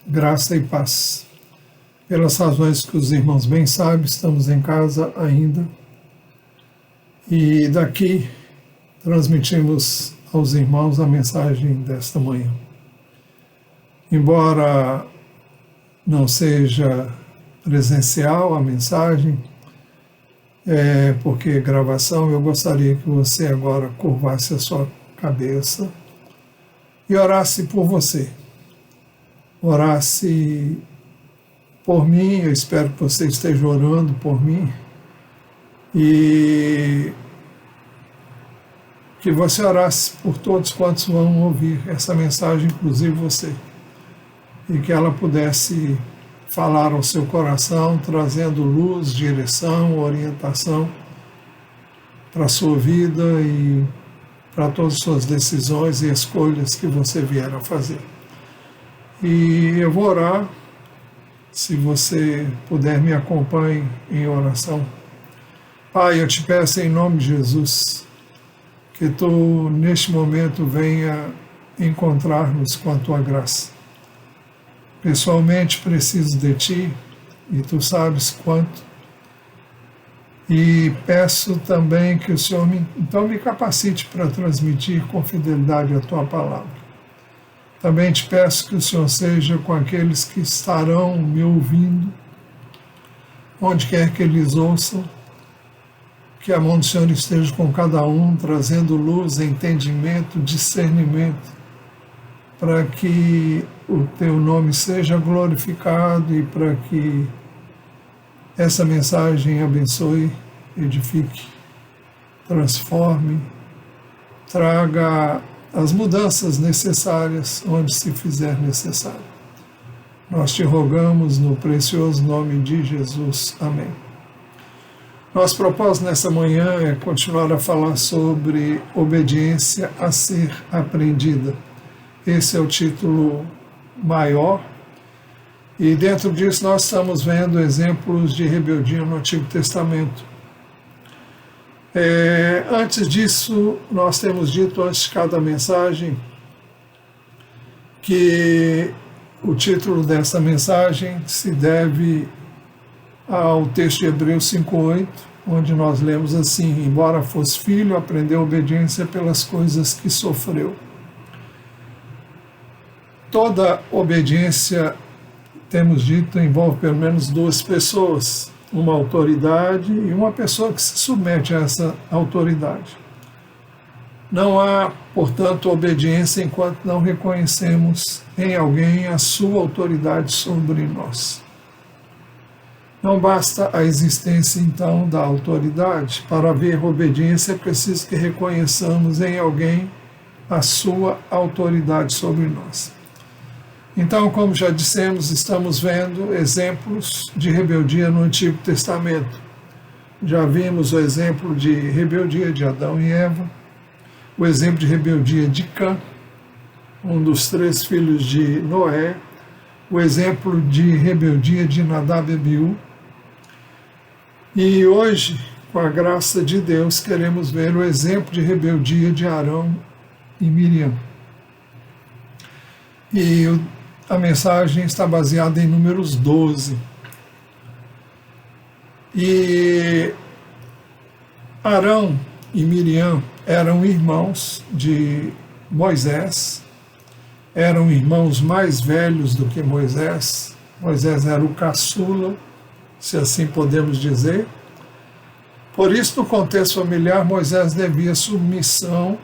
graça e paz. Pelas razões que os irmãos bem sabem, estamos em casa ainda e daqui transmitimos aos irmãos a mensagem desta manhã. Embora não seja presencial a mensagem, porque gravação, eu gostaria que você agora curvasse a sua cabeça e orasse por você. Orasse por mim, eu espero que você esteja orando por mim e que você orasse por todos quantos vão ouvir essa mensagem, inclusive você, e que ela pudesse falar ao seu coração, trazendo luz, direção, orientação para a sua vida e para todas as suas decisões e escolhas que você vier a fazer. E eu vou orar, se você puder me acompanhe em oração. Pai, eu te peço em nome de Jesus, que tu neste momento venha encontrar-nos com a tua graça. Pessoalmente preciso de ti, e tu sabes quanto, e peço também que o Senhor me capacite para transmitir com fidelidade a tua palavra. Também te peço que o Senhor seja com aqueles que estarão me ouvindo, onde quer que eles ouçam, que a mão do Senhor esteja com cada um, trazendo luz, entendimento, discernimento, para que o teu nome seja glorificado e para que essa mensagem abençoe, edifique, transforme, traga as mudanças necessárias onde se fizer necessário. Nós te rogamos no precioso nome de Jesus. Amém. Nosso propósito nessa manhã é continuar a falar sobre obediência a ser aprendida. Esse é o título maior, e dentro disso nós estamos vendo exemplos de rebeldia no Antigo Testamento. Antes disso, nós temos dito antes de cada mensagem que o título dessa mensagem se deve ao texto de Hebreus 5:8, onde nós lemos assim: embora fosse filho, aprendeu obediência pelas coisas que sofreu. Toda obediência, temos dito, envolve pelo menos duas pessoas, uma autoridade e uma pessoa que se submete a essa autoridade. Não há, portanto, obediência enquanto não reconhecemos em alguém a sua autoridade sobre nós. Não basta a existência, então, da autoridade. Para haver obediência, é preciso que reconheçamos em alguém a sua autoridade sobre nós. Então, como já dissemos, estamos vendo exemplos de rebeldia no Antigo Testamento. Já vimos o exemplo de rebeldia de Adão e Eva, o exemplo de rebeldia de Cã, um dos 3 filhos de Noé, o exemplo de rebeldia de Nadab e Abiú. E hoje, com a graça de Deus, queremos ver o exemplo de rebeldia de Arão e Miriam. E a mensagem está baseada em Números 12. E Arão e Miriam eram irmãos de Moisés, eram irmãos mais velhos do que Moisés. Moisés era o caçula, se assim podemos dizer. Por isso, no contexto familiar, Moisés devia submissão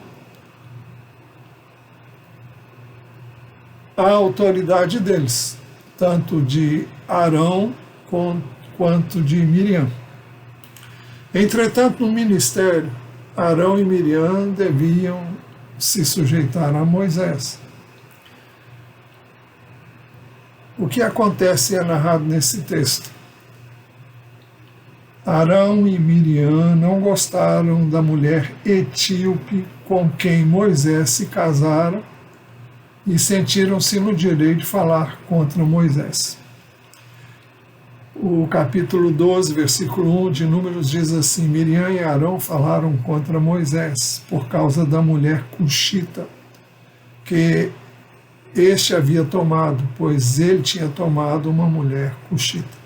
a autoridade deles, tanto de Arão quanto de Miriam. Entretanto, no ministério, Arão e Miriam deviam se sujeitar a Moisés. O que acontece é narrado nesse texto. Arão e Miriam não gostaram da mulher etíope com quem Moisés se casara e sentiram-se no direito de falar contra Moisés. O capítulo 12, versículo 1 de Números diz assim: Miriam e Arão falaram contra Moisés por causa da mulher cuxita, que este havia tomado, pois ele tinha tomado uma mulher cuxita.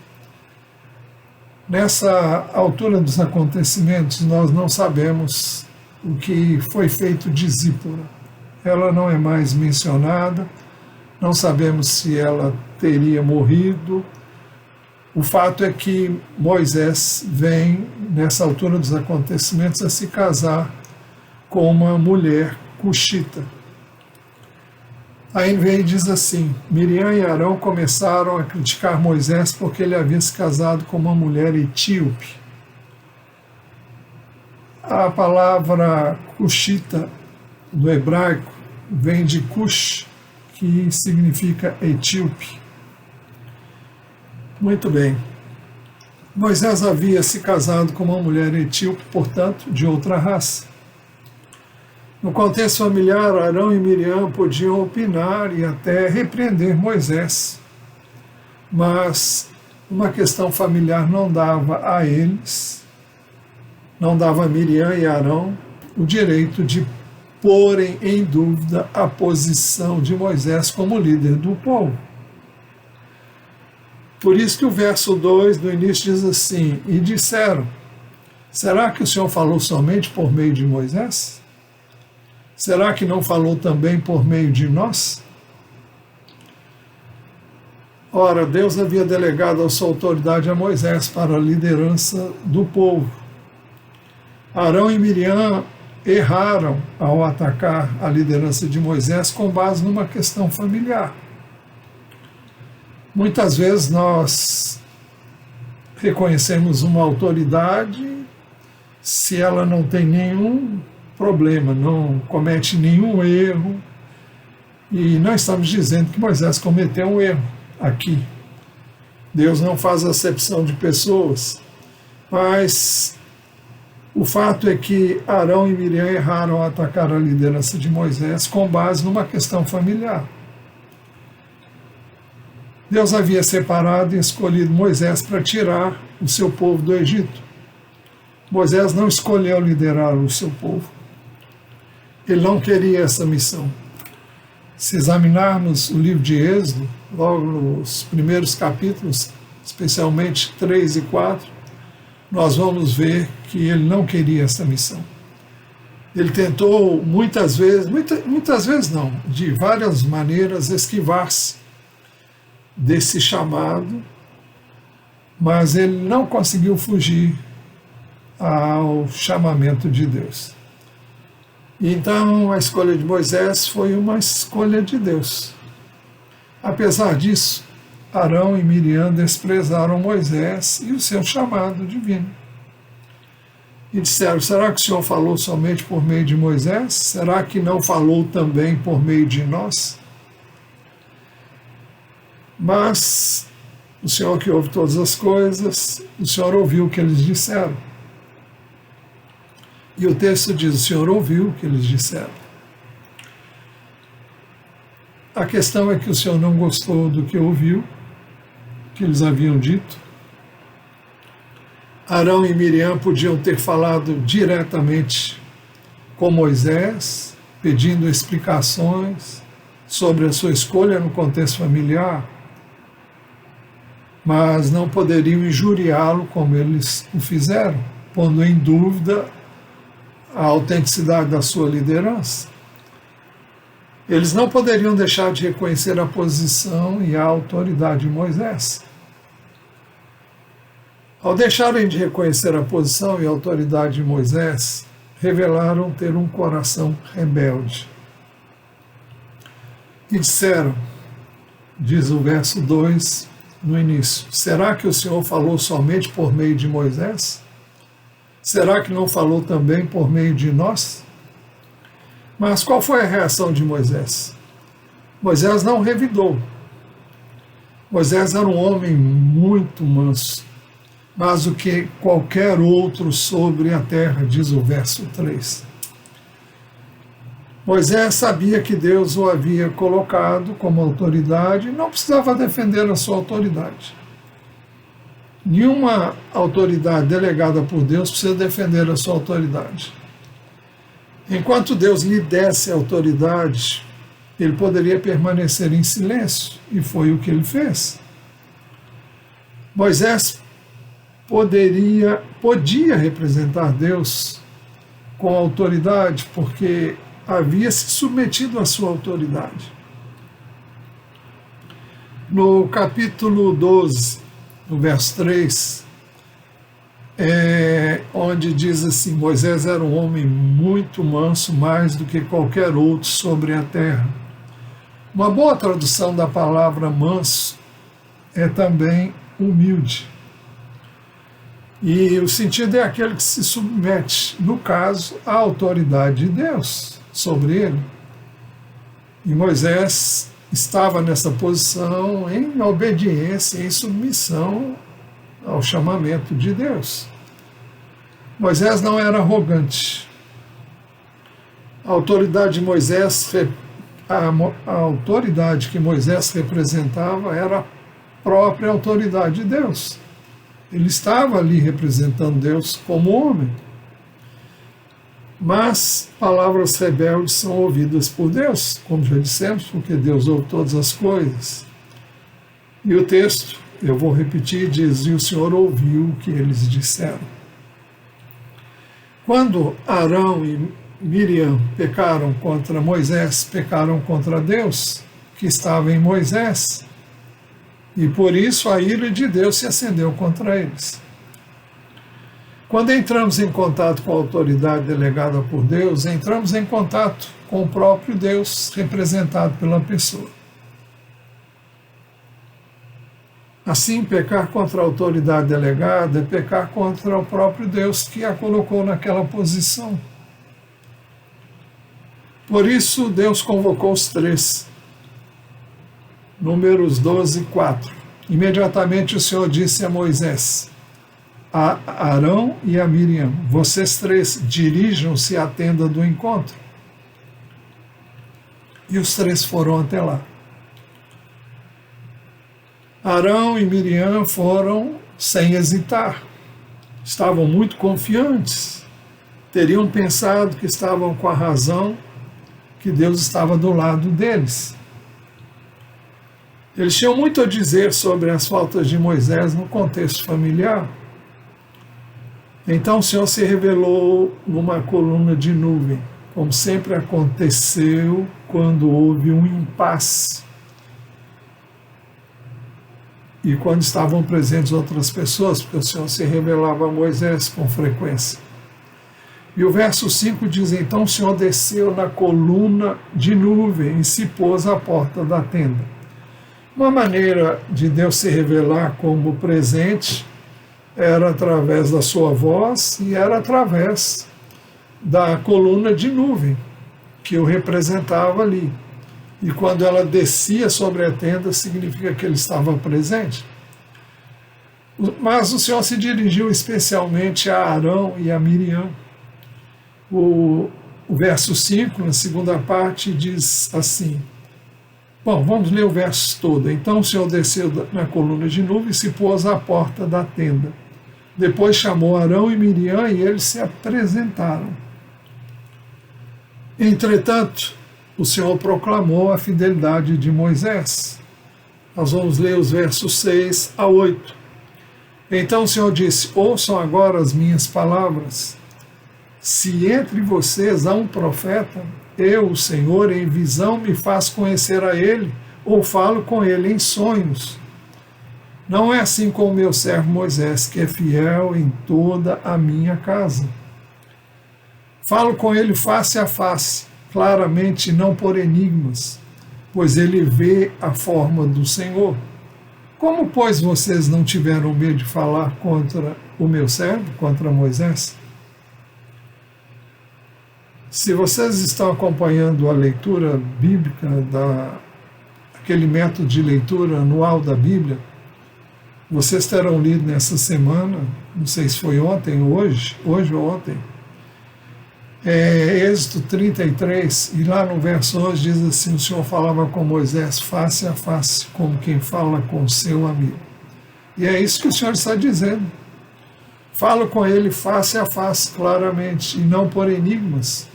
Nessa altura dos acontecimentos, nós não sabemos o que foi feito de Zípora. Ela não é mais mencionada, não sabemos se ela teria morrido. O fato é que Moisés vem, nessa altura dos acontecimentos, a se casar com uma mulher cuxita. Aí vem e diz assim: Miriam e Arão começaram a criticar Moisés porque ele havia se casado com uma mulher etíope. A palavra cuxita do hebraico vem de Cush, que significa etíope. Muito bem. Moisés havia se casado com uma mulher etíope, portanto, de outra raça. No contexto familiar, Arão e Miriam podiam opinar e até repreender Moisés, mas uma questão familiar não dava a eles, não dava a Miriam e Arão o direito de porem em dúvida a posição de Moisés como líder do povo. Por isso que o verso 2 do início diz assim: e disseram, será que o Senhor falou somente por meio de Moisés? Será que não falou também por meio de nós? Ora, Deus havia delegado a sua autoridade a Moisés para a liderança do povo. Arão e Miriam erraram ao atacar a liderança de Moisés com base numa questão familiar. Muitas vezes nós reconhecemos uma autoridade se ela não tem nenhum problema, não comete nenhum erro, e não estamos dizendo que Moisés cometeu um erro aqui. Deus não faz acepção de pessoas, mas o fato é que Arão e Miriam erraram ao atacar a liderança de Moisés com base numa questão familiar. Deus havia separado e escolhido Moisés para tirar o seu povo do Egito. Moisés não escolheu liderar o seu povo. Ele não queria essa missão. Se examinarmos o livro de Êxodo, logo nos primeiros capítulos, especialmente 3 e 4, nós vamos ver que ele não queria essa missão. Ele tentou muitas vezes não, de várias maneiras, esquivar-se desse chamado, mas ele não conseguiu fugir ao chamamento de Deus. Então, a escolha de Moisés foi uma escolha de Deus. Apesar disso, Arão e Miriam desprezaram Moisés e o seu chamado divino. E disseram, será que o Senhor falou somente por meio de Moisés? Será que não falou também por meio de nós? Mas o Senhor que ouve todas as coisas, o Senhor ouviu o que eles disseram. E o texto diz, o Senhor ouviu o que eles disseram. A questão é que o Senhor não gostou do que ouviu, que eles haviam dito. Arão e Miriam podiam ter falado diretamente com Moisés, pedindo explicações sobre a sua escolha no contexto familiar, mas não poderiam injuriá-lo como eles o fizeram, pondo em dúvida a autenticidade da sua liderança. Eles não poderiam deixar de reconhecer a posição e a autoridade de Moisés. Ao deixarem de reconhecer a posição e a autoridade de Moisés, revelaram ter um coração rebelde. E disseram, diz o verso 2 no início, será que o Senhor falou somente por meio de Moisés? Será que não falou também por meio de nós? Mas qual foi a reação de Moisés? Moisés não revidou. Moisés era um homem muito manso, mais do que qualquer outro sobre a terra, diz o verso 3. Moisés sabia que Deus o havia colocado como autoridade e não precisava defender a sua autoridade. Nenhuma autoridade delegada por Deus precisa defender a sua autoridade. Enquanto Deus lhe desse a autoridade, Ele poderia permanecer em silêncio, e foi o que ele fez. Moisés podia representar Deus com autoridade, porque havia se submetido à sua autoridade. No capítulo 12, no verso 3, onde diz assim: Moisés era um homem muito manso, mais do que qualquer outro sobre a terra. Uma boa tradução da palavra manso é também humilde. E o sentido é aquele que se submete, no caso, à autoridade de Deus sobre ele. E Moisés estava nessa posição em obediência, em submissão ao chamamento de Deus. Moisés não era arrogante. A autoridade de Moisés, a autoridade que Moisés representava era a própria autoridade de Deus. Ele estava ali representando Deus como homem. Mas palavras rebeldes são ouvidas por Deus, como já dissemos, porque Deus ouve todas as coisas. E o texto, eu vou repetir, diz: e o Senhor ouviu o que eles disseram. Quando Arão e Miriam pecaram contra Moisés, pecaram contra Deus, que estava em Moisés, e por isso a ira de Deus se acendeu contra eles. Quando entramos em contato com a autoridade delegada por Deus, entramos em contato com o próprio Deus representado pela pessoa. Assim, pecar contra a autoridade delegada é pecar contra o próprio Deus que a colocou naquela posição. Por isso, Deus convocou os três. Números 12, 4. Imediatamente o Senhor disse a Moisés, a Arão e a Miriam: vocês três dirijam-se à tenda do encontro. E os três foram até lá. Arão e Miriam foram sem hesitar. Estavam muito confiantes. Teriam pensado que estavam com a razão, que Deus estava do lado deles. Eles tinham muito a dizer sobre as faltas de Moisés no contexto familiar. Então o Senhor se revelou numa coluna de nuvem, como sempre aconteceu quando houve um impasse e quando estavam presentes outras pessoas, porque o Senhor se revelava a Moisés com frequência. E o verso 5 diz: então o Senhor desceu na coluna de nuvem e se pôs à porta da tenda. Uma maneira de Deus se revelar como presente era através da sua voz e era através da coluna de nuvem que o representava ali. E quando ela descia sobre a tenda, significa que ele estava presente. Mas o Senhor se dirigiu especialmente a Arão e a Miriam. O verso 5, na segunda parte, diz assim. Bom, vamos ler o verso todo. Então o Senhor desceu na coluna de nuvem e se pôs à porta da tenda. Depois chamou Arão e Miriam e eles se apresentaram. Entretanto, o Senhor proclamou a fidelidade de Moisés. Nós vamos ler os versos 6 a 8. Então o Senhor disse: ouçam agora as minhas palavras. Se entre vocês há um profeta, eu, o Senhor, em visão me faço conhecer a ele, ou falo com ele em sonhos. Não é assim com o meu servo Moisés, que é fiel em toda a minha casa. Falo com ele face a face, claramente, não por enigmas, pois ele vê a forma do Senhor. Como, pois, vocês não tiveram medo de falar contra o meu servo, contra Moisés? Se vocês estão acompanhando a leitura bíblica, aquele método de leitura anual da Bíblia, vocês terão lido nessa semana, não sei se foi ontem ou hoje ou ontem, Êxodo 33, e lá no verso 11 diz assim: o Senhor falava com Moisés face a face, como quem fala com seu amigo. E é isso que o Senhor está dizendo. Falo com ele face a face, claramente, e não por enigmas.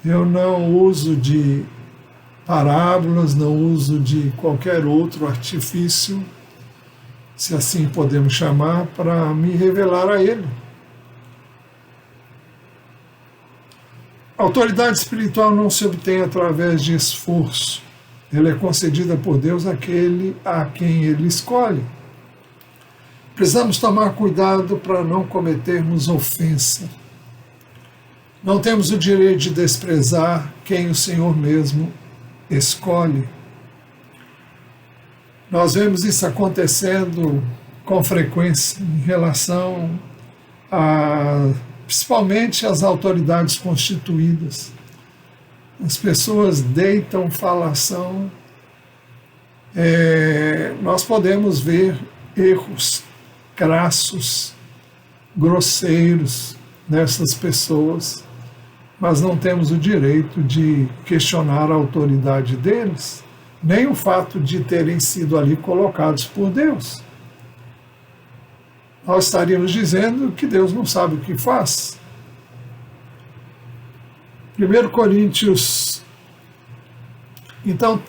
Eu não uso de parábolas, não uso de qualquer outro artifício, se assim podemos chamar, para me revelar a Ele. A autoridade espiritual não se obtém através de esforço. Ela é concedida por Deus àquele a quem Ele escolhe. Precisamos tomar cuidado para não cometermos ofensa. Não temos o direito de desprezar quem o Senhor mesmo escolhe. Nós vemos isso acontecendo com frequência em relação principalmente às autoridades constituídas. As pessoas deitam falação. Nós podemos ver erros crassos, grosseiros nessas pessoas, mas não temos o direito de questionar a autoridade deles, nem o fato de terem sido ali colocados por Deus. Nós estaríamos dizendo que Deus não sabe o que faz. 1 Coríntios. Então,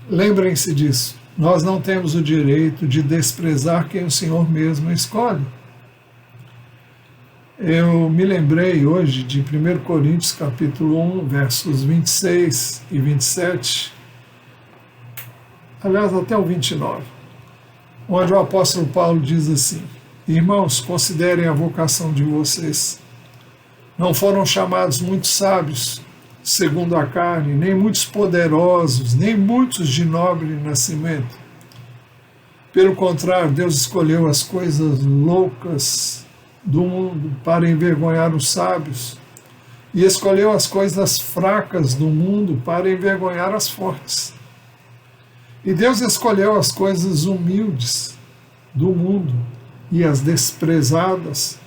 lembrem-se disso. Nós não temos o direito de desprezar quem o Senhor mesmo escolhe. Eu me lembrei hoje de 1 Coríntios capítulo 1, versos 26 e 27, aliás, até o 29, onde o apóstolo Paulo diz assim: irmãos, considerem a vocação de vocês. Não foram chamados muitos sábios, segundo a carne, nem muitos poderosos, nem muitos de nobre nascimento. Pelo contrário, Deus escolheu as coisas loucas do mundo para envergonhar os sábios, e escolheu as coisas fracas do mundo para envergonhar as fortes. E Deus escolheu as coisas humildes do mundo e as desprezadas,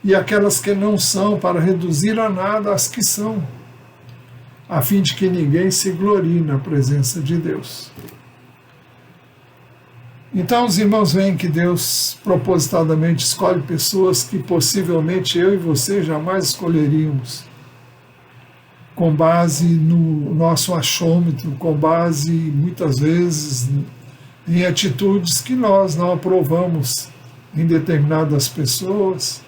e aquelas que não são, para reduzir a nada as que são, a fim de que ninguém se glorie na presença de Deus. Então os irmãos veem que Deus propositadamente escolhe pessoas que possivelmente eu e você jamais escolheríamos, com base no nosso achômetro, com base muitas vezes em atitudes que nós não aprovamos em determinadas pessoas,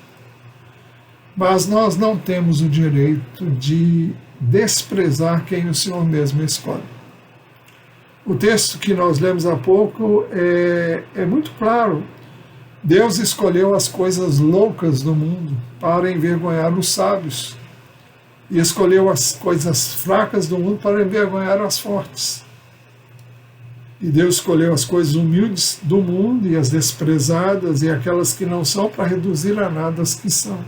mas nós não temos o direito de desprezar quem o Senhor mesmo escolhe. O texto que nós lemos há pouco é muito claro. Deus escolheu as coisas loucas do mundo para envergonhar os sábios, e escolheu as coisas fracas do mundo para envergonhar as fortes. E Deus escolheu as coisas humildes do mundo e as desprezadas e aquelas que não são, para reduzir a nada as que são,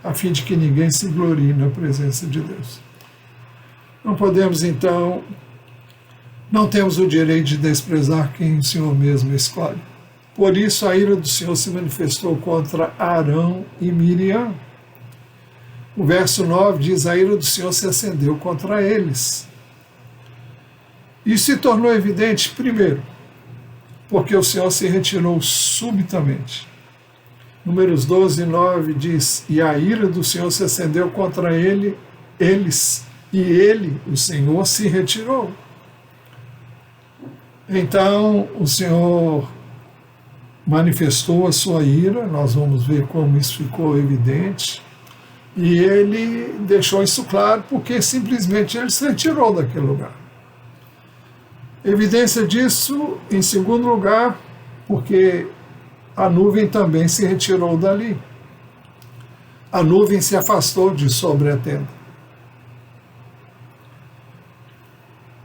a fim de que ninguém se glorie na presença de Deus. Não podemos, então, não temos o direito de desprezar quem o Senhor mesmo escolhe. Por isso a ira do Senhor se manifestou contra Arão e Miriam. O verso 9 diz: a ira do Senhor se acendeu contra eles. Isso se tornou evidente, primeiro, porque o Senhor se retirou subitamente. Números 12, 9 diz: e a ira do Senhor se acendeu contra eles, e ele, o Senhor, se retirou. Então o Senhor manifestou a sua ira, nós vamos ver como isso ficou evidente, e ele deixou isso claro porque simplesmente ele se retirou daquele lugar. Evidência disso, em segundo lugar, porque a nuvem também se retirou dali. A nuvem se afastou de sobre a tenda.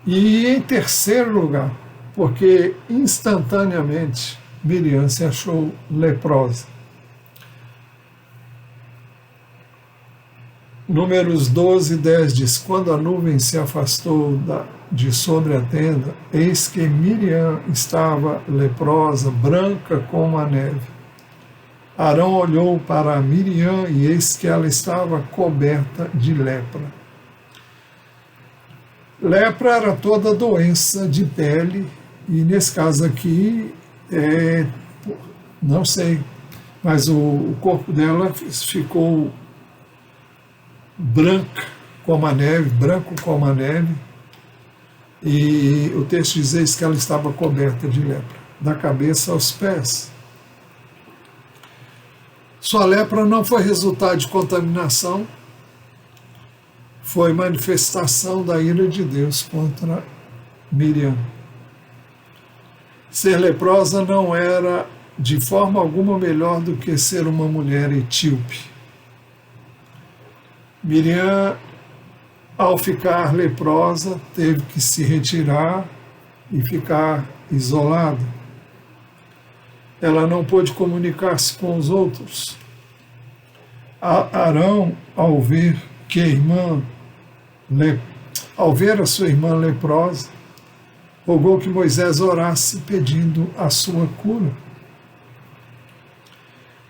E em terceiro lugar, porque instantaneamente Miriam se achou leprosa. Números 12, 10 diz: quando a nuvem se afastou de sobre a tenda, eis que Miriam estava leprosa, branca como a neve. Arão olhou para Miriam e eis que ela estava coberta de lepra. Lepra era toda doença de pele, e nesse caso aqui, não sei, mas o corpo dela ficou branco como a neve, E o texto diz que ela estava coberta de lepra, da cabeça aos pés. Sua lepra não foi resultado de contaminação, foi manifestação da ira de Deus contra Miriam. Ser leprosa não era de forma alguma melhor do que ser uma mulher etíope. Miriam, ao ficar leprosa, teve que se retirar e ficar isolada. Ela não pôde comunicar-se com os outros. Arão, ao ver a sua irmã leprosa, rogou que Moisés orasse pedindo a sua cura.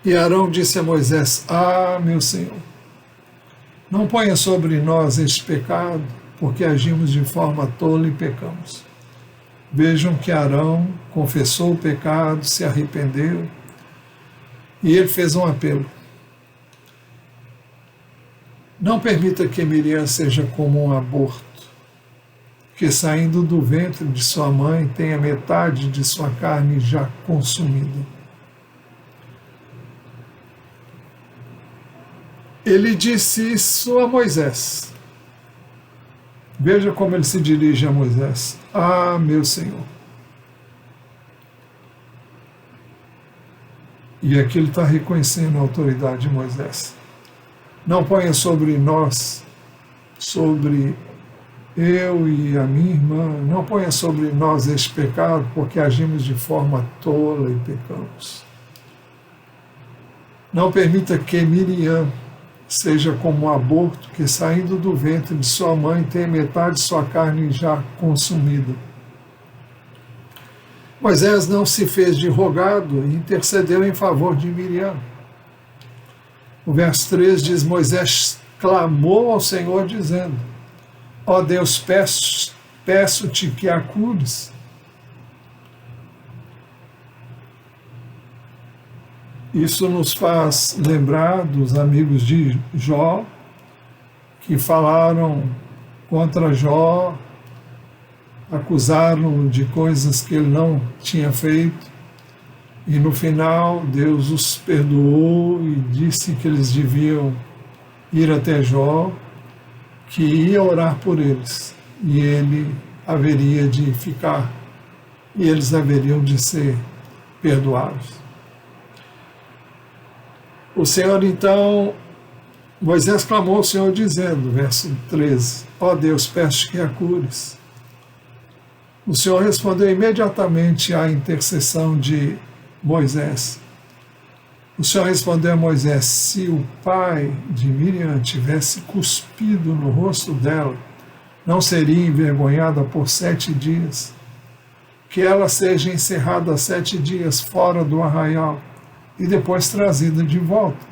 E Arão disse a Moisés: meu Senhor, não ponha sobre nós este pecado, porque agimos de forma tola e pecamos. Vejam que Arão confessou o pecado, se arrependeu, e ele fez um apelo. Não permita que Miriam seja como um aborto, que saindo do ventre de sua mãe tenha metade de sua carne já consumida. Ele disse isso a Moisés. Veja como ele se dirige a Moisés: meu Senhor. E aqui ele está reconhecendo a autoridade de Moisés. Não ponha sobre nós, sobre eu e a minha irmã, não ponha sobre nós este pecado, porque agimos de forma tola e pecamos. Não permita que Miriam seja como um aborto, que saindo do ventre de sua mãe tem metade de sua carne já consumida. Moisés não se fez de rogado e intercedeu em favor de Miriam. O verso 3 diz: Moisés clamou ao Senhor dizendo: ó Deus, peço-te que a cures. Isso nos faz lembrar dos amigos de Jó, que falaram contra Jó, acusaram-no de coisas que ele não tinha feito, e no final Deus os perdoou e disse que eles deviam ir até Jó, que ia orar por eles, e ele haveria de ficar, e eles haveriam de ser perdoados. O Senhor então, Moisés clamou ao Senhor dizendo, verso 13, ó Deus, peço que a cures. O Senhor respondeu imediatamente à intercessão de Moisés. O Senhor respondeu a Moisés: se o pai de Miriam tivesse cuspido no rosto dela, não seria envergonhada por 7 dias. Que ela seja encerrada 7 dias fora do arraial e depois trazida de volta.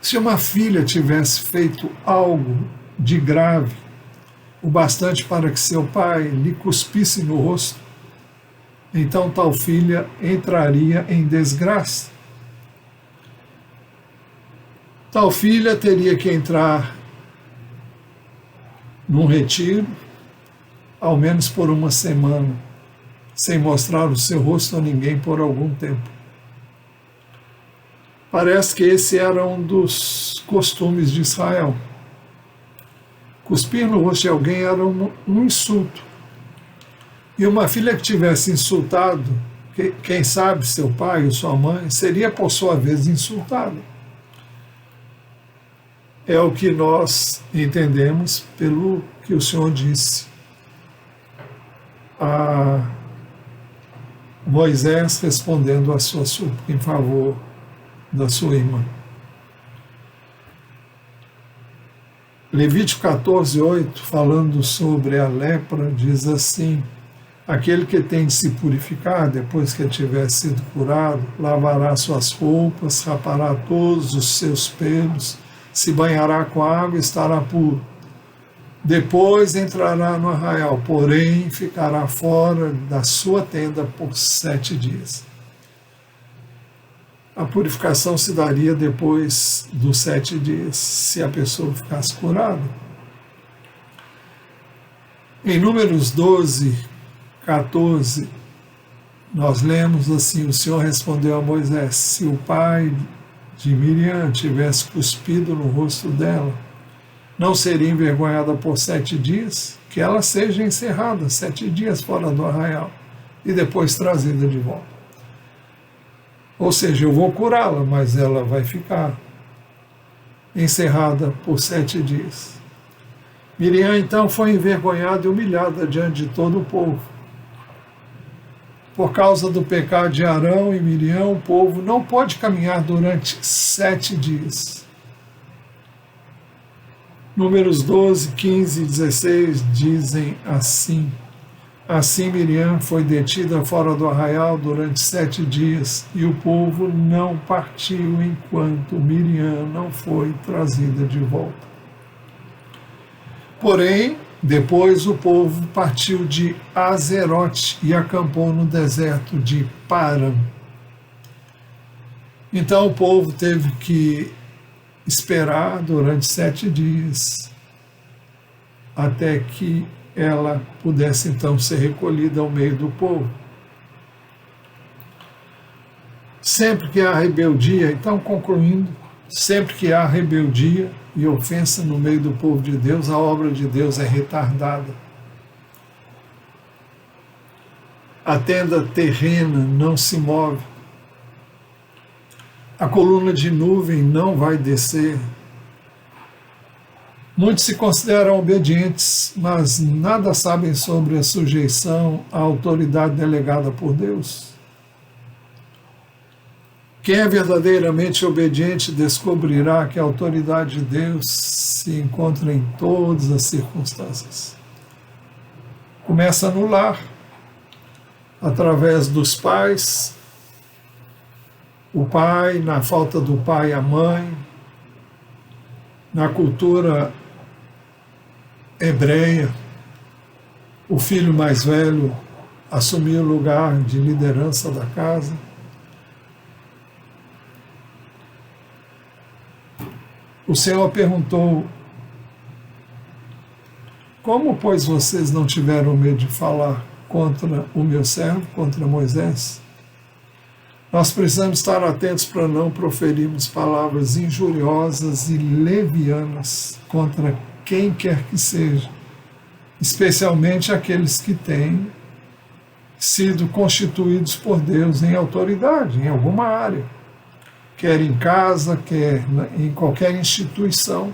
Se uma filha tivesse feito algo de grave, o bastante para que seu pai lhe cuspisse no rosto, então tal filha entraria em desgraça. Tal filha teria que entrar num retiro, ao menos por uma semana, sem mostrar o seu rosto a ninguém por algum tempo. Parece que esse era um dos costumes de Israel. Cuspir no rosto de alguém era um insulto. E uma filha que tivesse insultado, quem sabe seu pai ou sua mãe, seria por sua vez insultada. É o que nós entendemos pelo que o Senhor disse a Moisés, respondendo à sua súplica em favor da sua irmã. Levítico 14:8, falando sobre a lepra, diz assim: aquele que tem de se purificar, depois que tiver sido curado, lavará suas roupas, rapará todos os seus pelos, se banhará com água e estará puro. Depois entrará no arraial, porém ficará fora da sua tenda por 7 dias. A purificação se daria depois dos 7 dias, se a pessoa ficasse curada. Em Números 12, 14, nós lemos assim: o Senhor respondeu a Moisés: se o pai de Miriam tivesse cuspido no rosto dela, não seria envergonhada por 7 dias? Que ela seja encerrada 7 dias fora do arraial e depois trazida de volta. Ou seja, eu vou curá-la, mas ela vai ficar encerrada por 7 dias. Miriam então foi envergonhada e humilhada diante de todo o povo. Por causa do pecado de Arão e Miriam, o povo não pode caminhar durante 7 dias. Números 12, 15 e 16 dizem assim: assim Miriam foi detida fora do arraial durante 7 dias, e o povo não partiu enquanto Miriam não foi trazida de volta. Porém, depois o povo partiu de Azerote e acampou no deserto de Paran. Então o povo teve que esperar durante 7 dias até que ela pudesse então ser recolhida ao meio do povo. Sempre que há rebeldia, então concluindo, sempre que há rebeldia e ofensa no meio do povo de Deus, a obra de Deus é retardada. A tenda terrena não se move. A coluna de nuvem não vai descer. Muitos se consideram obedientes, mas nada sabem sobre a sujeição à autoridade delegada por Deus. Quem é verdadeiramente obediente descobrirá que a autoridade de Deus se encontra em todas as circunstâncias. Começa no lar, através dos pais, o pai, na falta do pai, a mãe, na cultura hebreia, o filho mais velho assumia o lugar de liderança da casa. O Senhor perguntou: como, pois, vocês não tiveram medo de falar contra o meu servo, contra Moisés? Nós precisamos estar atentos para não proferirmos palavras injuriosas e levianas contra quem quer que seja, especialmente aqueles que têm sido constituídos por Deus em autoridade, em alguma área, quer em casa, quer em qualquer instituição.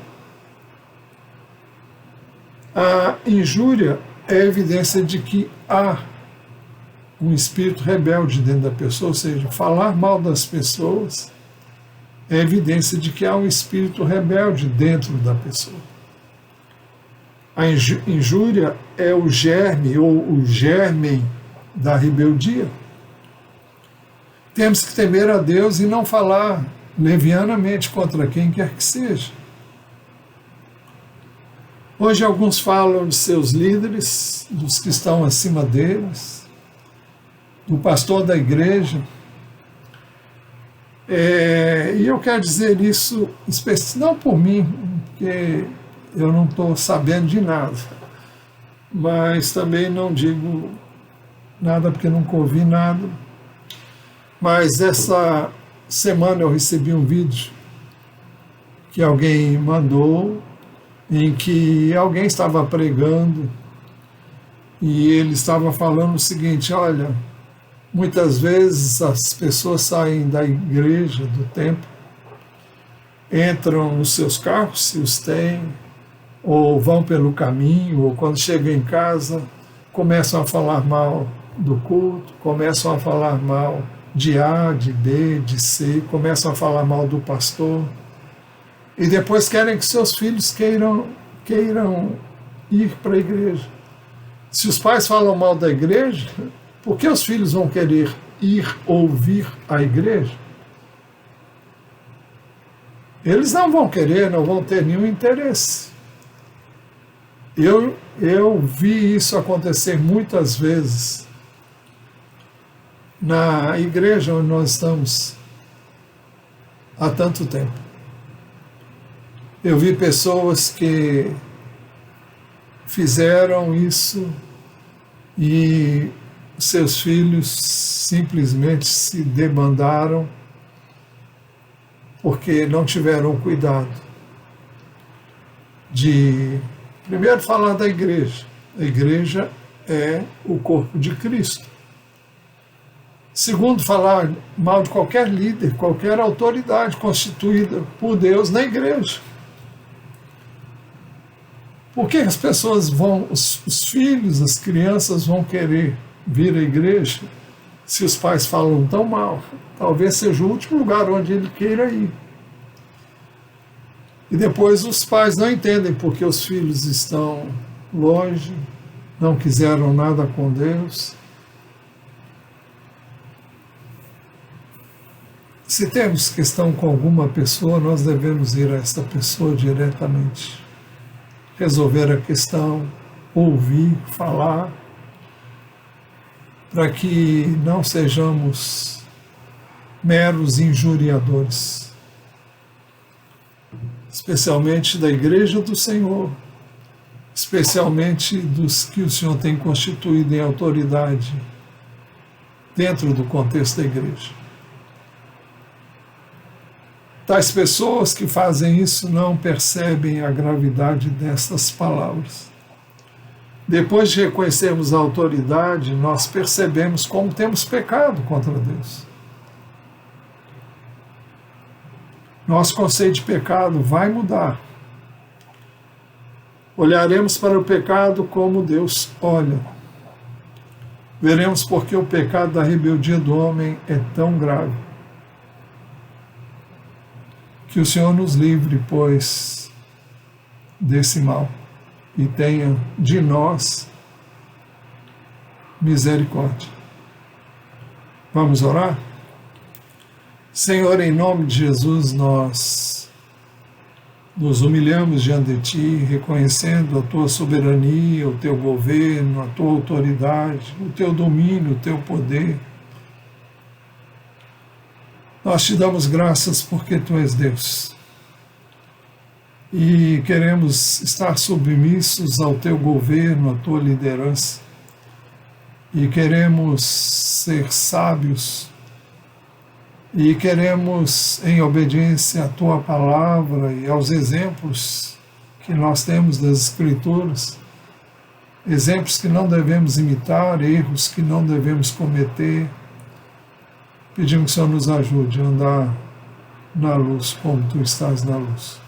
A injúria é evidência de que há um espírito rebelde dentro da pessoa, ou seja, falar mal das pessoas é evidência de que há um espírito rebelde dentro da pessoa. A injúria é o germe ou o germen da rebeldia. Temos que temer a Deus e não falar levianamente contra quem quer que seja. Hoje alguns falam de seus líderes, dos que estão acima deles, do pastor da igreja. E eu quero dizer isso não por mim, porque eu não estou sabendo de nada, mas também não digo nada porque nunca ouvi nada. Mas essa semana eu recebi um vídeo que alguém mandou, em que alguém estava pregando e ele estava falando o seguinte: olha, muitas vezes as pessoas saem da igreja, do templo, entram nos seus carros, se os têm, ou vão pelo caminho, ou quando chegam em casa, começam a falar mal do culto, começam a falar mal de A, de B, de C, começam a falar mal do pastor, e depois querem que seus filhos queiram ir para a igreja. Se os pais falam mal da igreja, por que os filhos vão querer ir ouvir a igreja? Eles não vão querer, não vão ter nenhum interesse. Eu vi isso acontecer muitas vezes na igreja onde nós estamos há tanto tempo. Eu vi pessoas que fizeram isso e seus filhos simplesmente se debandaram porque não tiveram cuidado de, primeiro, falar da igreja. A igreja é o corpo de Cristo. Segundo, falar mal de qualquer líder, qualquer autoridade constituída por Deus na igreja. Por que as pessoas vão, os filhos, as crianças vão querer vir à igreja se os pais falam tão mal? Talvez seja o último lugar onde ele queira ir. E depois os pais não entendem porque os filhos estão longe, não quiseram nada com Deus. Se temos questão com alguma pessoa, nós devemos ir a essa pessoa diretamente. Resolver a questão, ouvir, falar, para que não sejamos meros injuriadores, especialmente da Igreja do Senhor, especialmente dos que o Senhor tem constituído em autoridade dentro do contexto da igreja. Tais pessoas que fazem isso não percebem a gravidade destas palavras. Depois de reconhecermos a autoridade, nós percebemos como temos pecado contra Deus. Nosso conceito de pecado vai mudar. Olharemos para o pecado como Deus olha. Veremos porque o pecado da rebeldia do homem é tão grave. Que o Senhor nos livre, pois, desse mal e tenha de nós misericórdia. Vamos orar? Senhor, em nome de Jesus, nós nos humilhamos diante de Ti, reconhecendo a Tua soberania, o Teu governo, a Tua autoridade, o Teu domínio, o Teu poder. Nós Te damos graças porque Tu és Deus. E queremos estar submissos ao Teu governo, à Tua liderança. E queremos ser sábios. E queremos, em obediência à Tua palavra e aos exemplos que nós temos das Escrituras, exemplos que não devemos imitar, erros que não devemos cometer, pedimos que o Senhor nos ajude a andar na luz como Tu estás na luz.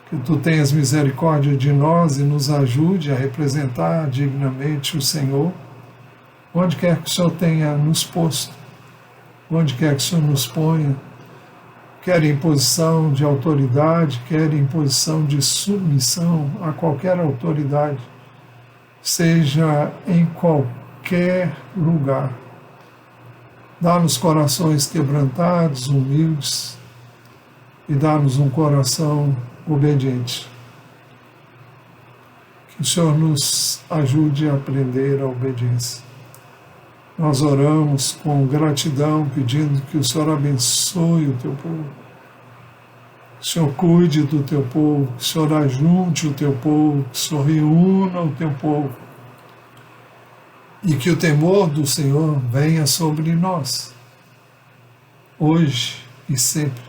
Que Tu tenhas misericórdia de nós e nos ajude a representar dignamente o Senhor, onde quer que o Senhor tenha nos posto, onde quer que o Senhor nos ponha, quer em posição de autoridade, quer em posição de submissão a qualquer autoridade, seja em qualquer lugar. Dá-nos corações quebrantados, humildes, e dá-nos um coração obediente. Que o Senhor nos ajude a aprender a obediência. Nós oramos com gratidão, pedindo que o Senhor abençoe o Teu povo. Que o Senhor cuide do Teu povo, que o Senhor ajunte o Teu povo, que o Senhor reúna o Teu povo. E que o temor do Senhor venha sobre nós, hoje e sempre.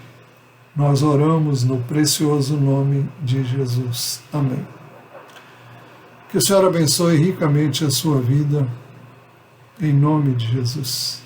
Nós oramos no precioso nome de Jesus. Amém. Que o Senhor abençoe ricamente a sua vida, em nome de Jesus.